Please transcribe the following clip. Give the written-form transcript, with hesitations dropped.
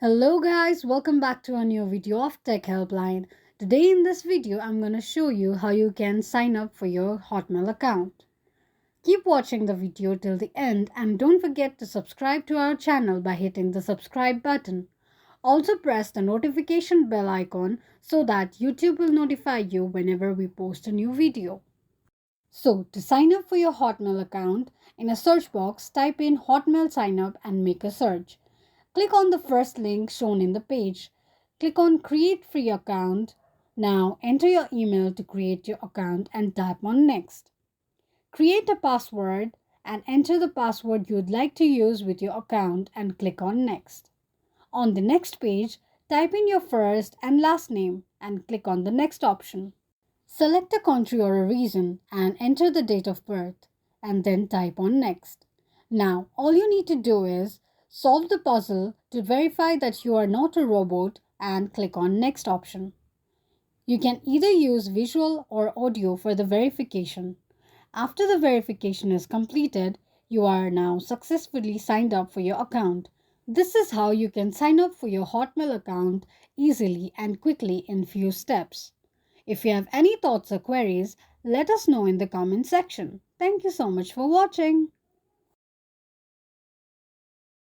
Hello guys, welcome back to a new video of Tech Helpline. Today in this video, I'm going to show you how you can sign up for your Hotmail account. Keep watching the video till the end and don't forget to subscribe to our channel by hitting the subscribe button. Also press the notification bell icon so that YouTube will notify you whenever we post a new video. So to sign up for your Hotmail account, in a search box type in Hotmail sign up and make a search. Click on the first link shown in the page. Click on Create Free Account. Now enter your email to create your account and tap on Next. Create a password and enter the password you would like to use with your account and click on Next. On the next page, type in your first and last name and click on the Next option. Select a country or a region and enter the date of birth and then type on Next. Now, all you need to do is solve the puzzle to verify that you are not a robot and click on Next option. You can either use visual or audio for the verification. After the verification is completed, you are now successfully signed up for your account. This is how you can sign up for your Hotmail account easily and quickly in few steps. If you have any thoughts or queries, let us know in the comment section. Thank you so much for watching.